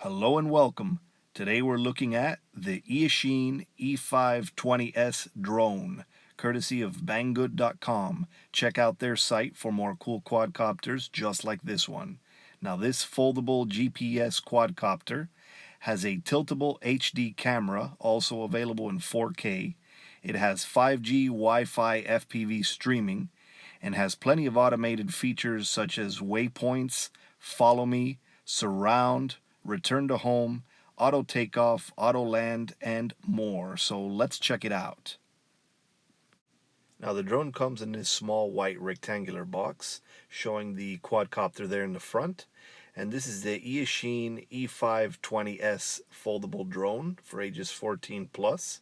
Hello and welcome. Today we're looking at the Eachine E520S drone, courtesy of BangGood.com. Check out their site for more cool quadcopters just like this one. Now this foldable GPS quadcopter has a tiltable HD camera, also available in 4K. It has 5G Wi-Fi FPV streaming and has plenty of automated features such as waypoints, follow me, surround, return to home, auto takeoff, auto land, and more. So let's check it out. Now the drone comes in this small white rectangular box showing the quadcopter there in the front. And this is the Eachine E520S foldable drone for ages 14 plus.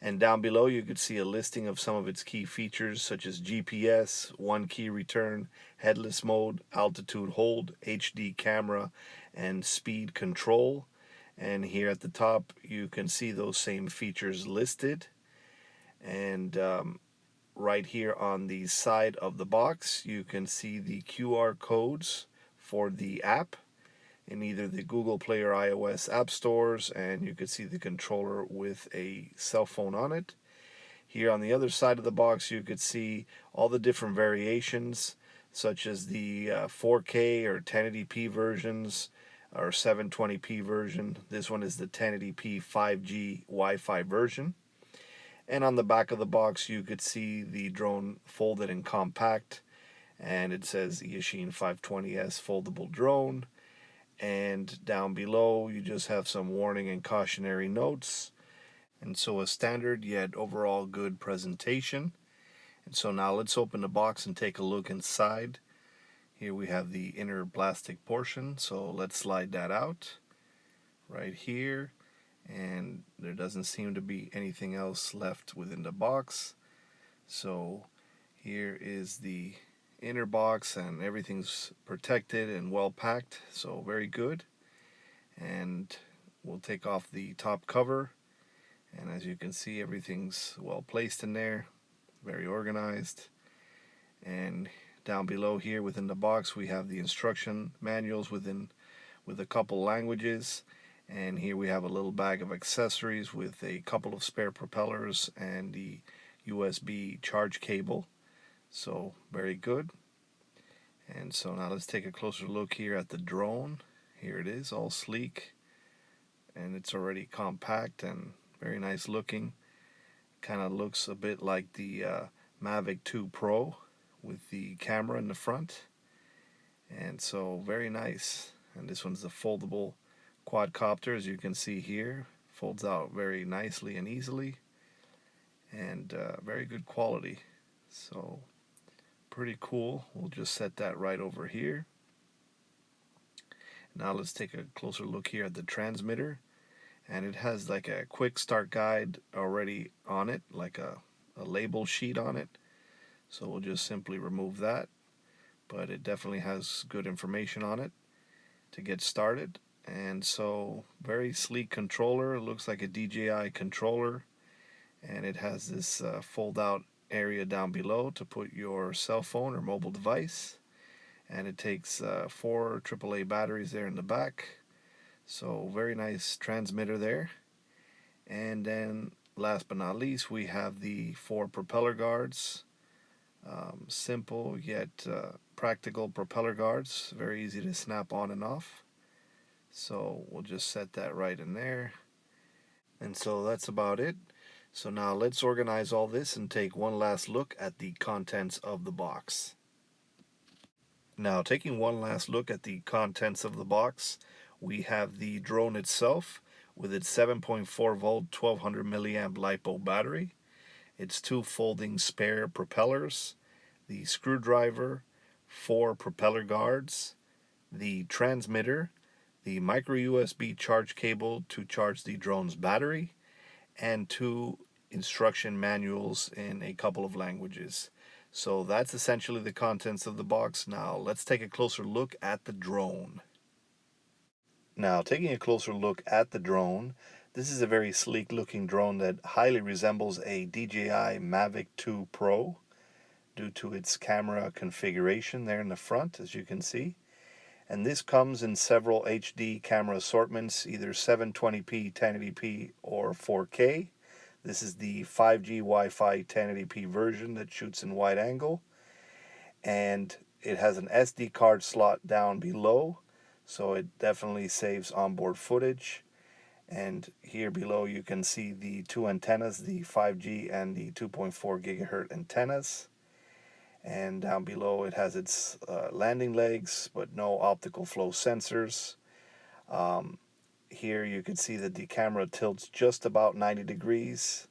And down below you could see a listing of some of its key features such as GPS, one key return, headless mode, altitude hold, HD camera, and speed control. And here at the top you can see those same features listed. And right here on the side of the box you can see the QR codes for the app in either the Google Play or iOS app stores, and you can see the controller with a cell phone on it. Here on the other side of the box you could see all the different variations such as the 4K or 1080p versions or 720p version. This one is the 1080p 5G Wi-Fi version. And on the back of the box you could see the drone folded and compact, and it says Eachine 520S foldable drone. And down below you just have some warning and cautionary notes, and so a standard yet overall good presentation. And so now let's open the box and take a look inside. Here we have the inner plastic portion, so let's slide that out right here, and there doesn't seem to be anything else left within the box. So here is the inner box, and everything's protected and well packed, so very good. And we'll take off the top cover, and as you can see everything's well placed in there, very organized. And down below here within the box we have the instruction manuals with a couple languages, and here we have a little bag of accessories with a couple of spare propellers and the USB charge cable. So very good. And so now let's take a closer look here at the drone. Here it is, all sleek, and it's already compact and very nice looking. Kind of looks a bit like the Mavic 2 Pro with the camera in the front, and so very nice. And this one's the foldable quadcopter, as you can see here, folds out very nicely and easily, and very good quality. So pretty cool. We'll just set that right over here. Now let's take a closer look here at the transmitter, and it has like a quick start guide already on it, like a label sheet on it. So we'll just simply remove that, but it definitely has good information on it to get started. And so very sleek controller. It looks like a DJI controller, and it has this fold out area down below to put your cell phone or mobile device, and it takes 4 AAA batteries there in the back. So very nice transmitter there. And then last but not least we have the 4 propeller guards. Simple yet practical propeller guards, very easy to snap on and off. So we'll just set that right in there. And so that's about it. So now let's organize all this and take one last look at the contents of the box. Now, taking one last look at the contents of the box, we have the drone itself with its 7.4 volt 1200 milliamp LiPo battery, its 2 folding spare propellers, the screwdriver, 4 propeller guards, the transmitter, the micro USB charge cable to charge the drone's battery, and 2 instruction manuals in a couple of languages. So that's essentially the contents of the box. Now let's take a closer look at the drone. Now, taking a closer look at the drone, this is a very sleek looking drone that highly resembles a DJI Mavic 2 Pro due to its camera configuration there in the front, as you can see. And this comes in several HD camera assortments, either 720p, 1080p, or 4K. This is the 5G Wi-Fi 1080p version that shoots in wide angle. And it has an SD card slot down below, so it definitely saves onboard footage. And here below you can see the two antennas, the 5G and the 2.4 gigahertz antennas. And down below it has its landing legs, but no optical flow sensors. Here you can see that the camera tilts just about 90 degrees,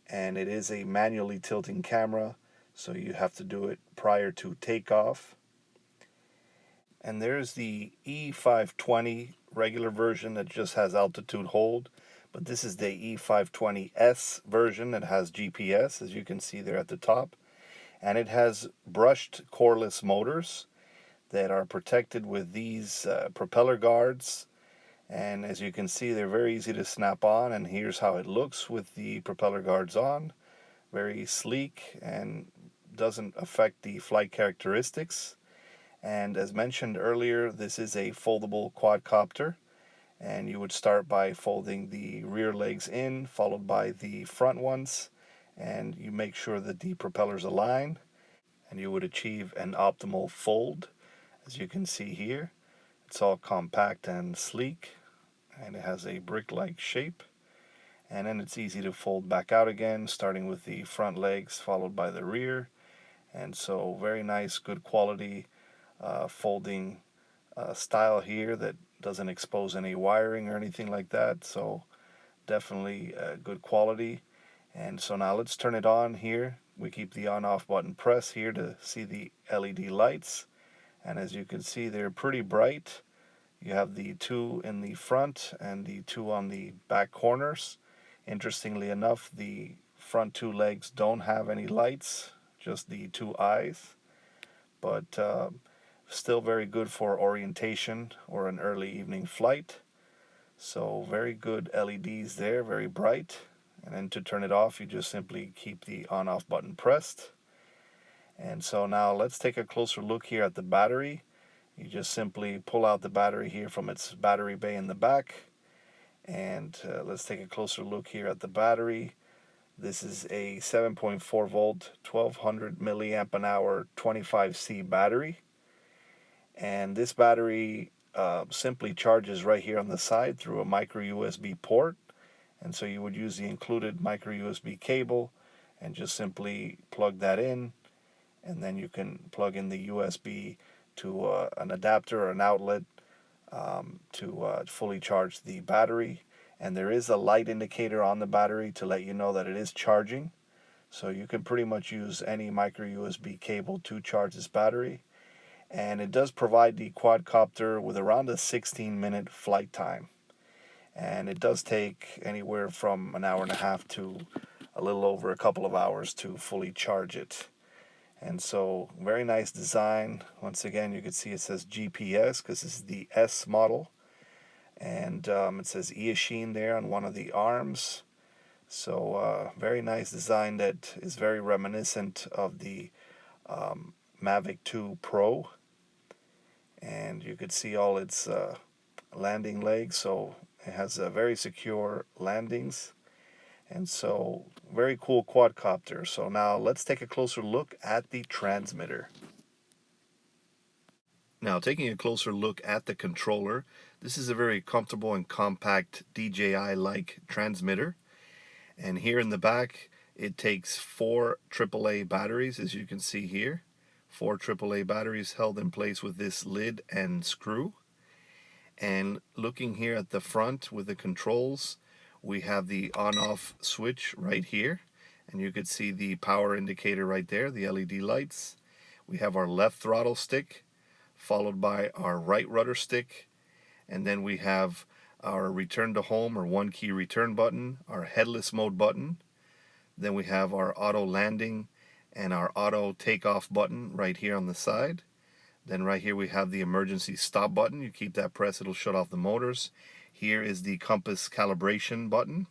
and it is a manually tilting camera, so you have to do it prior to takeoff. And there's the E520 regular version that just has altitude hold, but this is the E520S version that has GPS, as you can see there at the top. And it has brushed coreless motors that are protected with these propeller guards. And as you can see, they're very easy to snap on, and here's how it looks with the propeller guards on. Very sleek and doesn't affect the flight characteristics. And as mentioned earlier, this is a foldable quadcopter, and you would start by folding the rear legs in, followed by the front ones, and you make sure that the propellers align, and you would achieve an optimal fold. As you can see here, it's all compact and sleek, and it has a brick-like shape. And then it's easy to fold back out again, starting with the front legs followed by the rear. And so very nice, good quality folding style here that doesn't expose any wiring or anything like that. So definitely good quality. And so now let's turn it on here. We keep the on-off button pressed here to see the LED lights. And as you can see, they're pretty bright. You have the two in the front and the two on the back corners. Interestingly enough, the front two legs don't have any lights, just the two eyes. But still very good for orientation or an early evening flight. So very good LEDs there, very bright. And then to turn it off, you just simply keep the on-off button pressed. And so now let's take a closer look here at the battery. You just simply pull out the battery here from its battery bay in the back. And let's take a closer look here at the battery. This is a 7.4 volt, 1200 milliamp an hour, 25C battery. And this battery simply charges right here on the side through a micro USB port. And so you would use the included micro USB cable and just simply plug that in. And then you can plug in the USB to an adapter or an outlet to fully charge the battery. And there is a light indicator on the battery to let you know that it is charging. So you can pretty much use any micro USB cable to charge this battery. And it does provide the quadcopter with around a 16-minute flight time. And it does take anywhere from an hour and a half to a little over a couple of hours to fully charge it. And so very nice design. Once again, you can see it says GPS because this is the S model. And it says Eachine there on one of the arms. So very nice design that is very reminiscent of the Mavic 2 Pro. And you could see all its landing legs, so it has very secure landings. And so very cool quadcopter. So now let's take a closer look at the transmitter. Now, taking a closer look at the controller, this is a very comfortable and compact DJI-like transmitter. And here in the back, it takes 4 AAA batteries, as you can see here. 4 AAA batteries held in place with this lid and screw. And looking here at the front with the controls, we have the on-off switch right here. And you could see the power indicator right there, the LED lights. We have our left throttle stick, followed by our right rudder stick. And then we have our return to home or one key return button, our headless mode button. Then we have our auto landing and our auto takeoff button right here on the side. Then right here we have the emergency stop button. You keep that pressed, it'll shut off the motors. Here is the compass calibration button,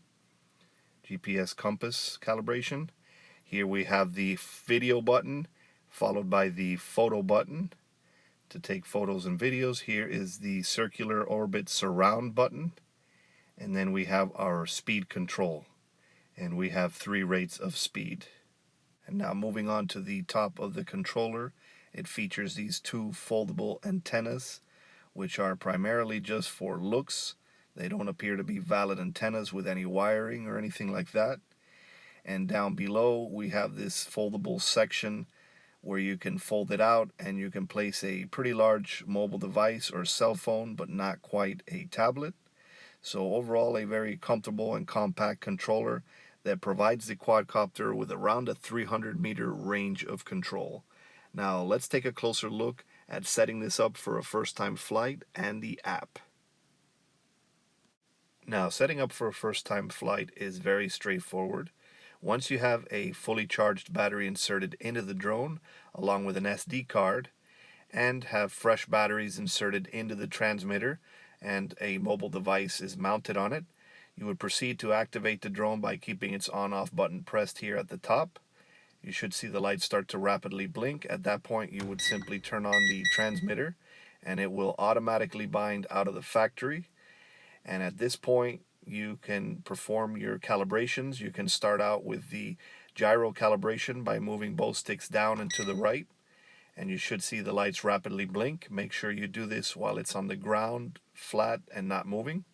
GPS compass calibration. Here we have the video button, followed by the photo button. To take photos and videos, here is the circular orbit surround button, and then we have our speed control, and we have 3 rates of speed. And now moving on to the top of the controller, it features these 2 foldable antennas, which are primarily just for looks. They don't appear to be valid antennas with any wiring or anything like that. And down below we have this foldable section where you can fold it out and you can place a pretty large mobile device or cell phone, but not quite a tablet. So overall, a very comfortable and compact controller that provides the quadcopter with around a 300-meter range of control. Now let's take a closer look at setting this up for a first-time flight and the app. Now, setting up for a first-time flight is very straightforward. Once you have a fully charged battery inserted into the drone, along with an SD card, and have fresh batteries inserted into the transmitter, and a mobile device is mounted on it, you would proceed to activate the drone by keeping its on-off button pressed here at the top. You should see the lights start to rapidly blink. At that point, you would simply turn on the transmitter, and it will automatically bind out of the factory. And at this point, you can perform your calibrations. You can start out with the gyro calibration by moving both sticks down and to the right, and you should see the lights rapidly blink. Make sure you do this while it's on the ground, flat, and not moving.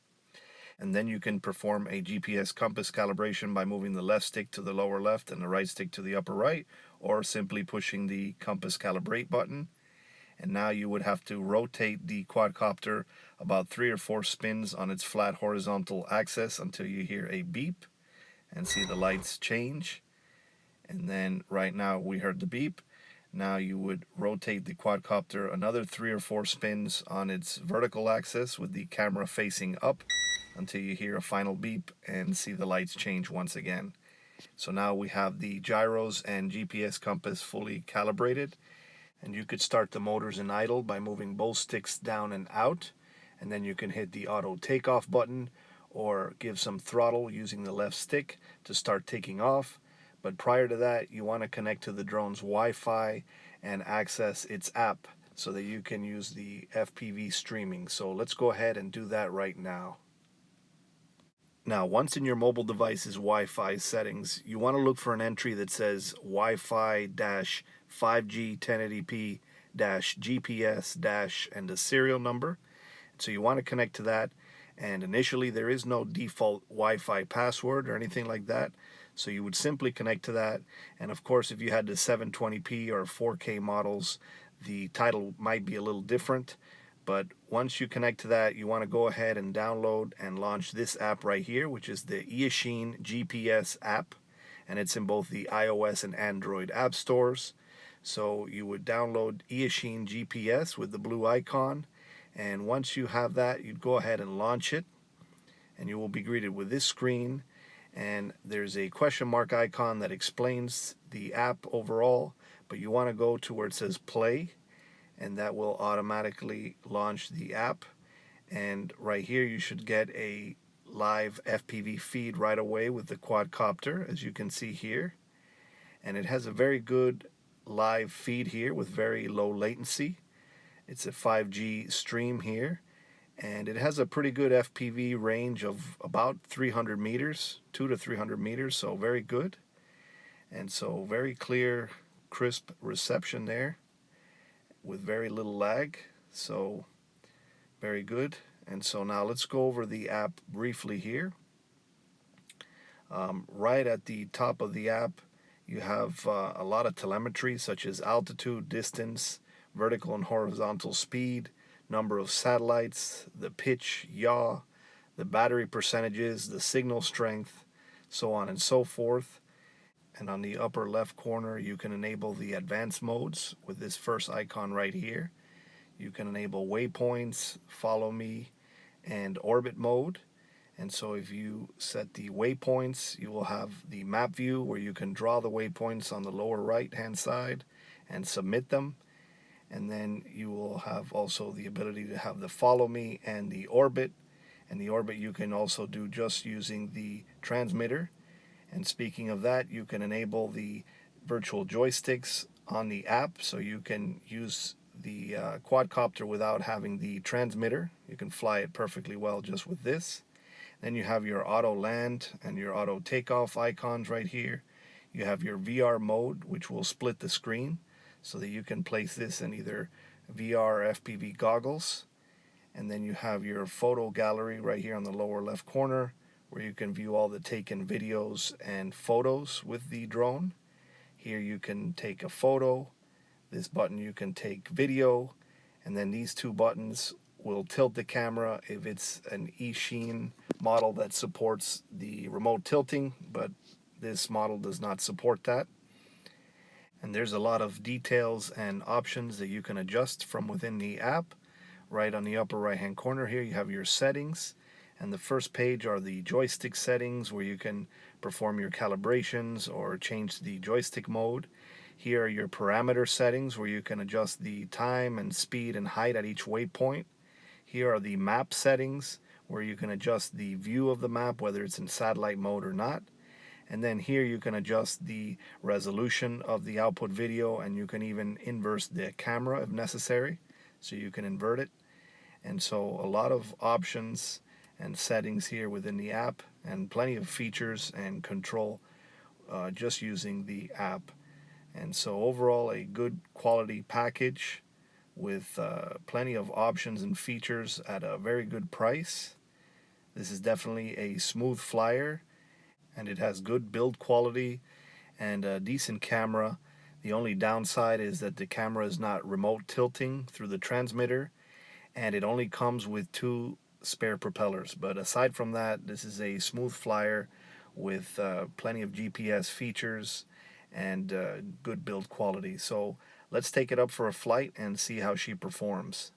And then you can perform a GPS compass calibration by moving the left stick to the lower left and the right stick to the upper right, or simply pushing the compass calibrate button. And now you would have to rotate the quadcopter about 3 or 4 spins on its flat horizontal axis until you hear a beep and see the lights change. And then right now we heard the beep. Now you would rotate the quadcopter another 3 or 4 spins on its vertical axis with the camera facing up until you hear a final beep and see the lights change once again. So now we have the gyros and GPS compass fully calibrated, and you could start the motors in idle by moving both sticks down and out, and then you can hit the auto takeoff button or give some throttle using the left stick to start taking off. But prior to that, you want to connect to the drone's Wi-Fi and access its app so that you can use the FPV streaming. So let's go ahead and do that right now. Now, once in your mobile device's Wi-Fi settings, you want to look for an entry that says Wi-Fi-5G 1080p-GPS- and the serial number. So you want to connect to that, and initially there is no default Wi-Fi password or anything like that. So you would simply connect to that, and of course if you had the 720p or 4K models, the title might be a little different. But once you connect to that, you want to go ahead and download and launch this app right here, which is the Eachine GPS app, and it's in both the iOS and Android app stores. So you would download Eachine GPS with the blue icon, and once you have that, you'd go ahead and launch it, and you will be greeted with this screen, and there's a question mark icon that explains the app overall, but you want to go to where it says play, and that will automatically launch the app. And right here you should get a live FPV feed right away with the quadcopter, as you can see here, and it has a very good live feed here with very low latency. It's a 5G stream here, and it has a pretty good FPV range of about 300 meters, 200 to 300 meters, so very good. And so very clear, crisp reception there with very little lag, so very good. And so now let's go over the app briefly here. Right at the top of the app, you have a lot of telemetry such as altitude, distance, vertical and horizontal speed, number of satellites, the pitch, yaw, the battery percentages, the signal strength, so on and so forth. And on the upper left corner, you can enable the advanced modes with this first icon right here. You can enable waypoints, follow me, and orbit mode. And so if you set the waypoints, you will have the map view where you can draw the waypoints on the lower right hand side and submit them. And then you will have also the ability to have the follow me and the orbit. And the orbit you can also do just using the transmitter. And speaking of that, you can enable the virtual joysticks on the app, so you can use the quadcopter without having the transmitter. You can fly it perfectly well just with this. Then you have your auto land and your auto takeoff icons right here. You have your VR mode, which will split the screen so that you can place this in either VR or FPV goggles. And then you have your photo gallery right here on the lower left corner, where you can view all the taken videos and photos with the drone. Here you can take a photo. This button you can take video, and then these two buttons will tilt the camera if it's an Eachine model that supports the remote tilting, but this model does not support that. And there's a lot of details and options that you can adjust from within the app. Right on the upper right hand corner here you have your settings, and the first page are the joystick settings where you can perform your calibrations or change the joystick mode. Here are your parameter settings where you can adjust the time and speed and height at each waypoint. Here are the map settings where you can adjust the view of the map, whether it's in satellite mode or not. And then here you can adjust the resolution of the output video, and you can even inverse the camera if necessary, so you can invert it. And so a lot of options and settings here within the app, and plenty of features and control just using the app. And so overall, a good quality package with plenty of options and features at a very good price. This is definitely a smooth flyer, and it has good build quality and a decent camera. The only downside is that the camera is not remote tilting through the transmitter, and it only comes with 2 spare propellers. But aside from that, this is a smooth flyer with plenty of GPS features and good build quality. So let's take it up for a flight and see how she performs.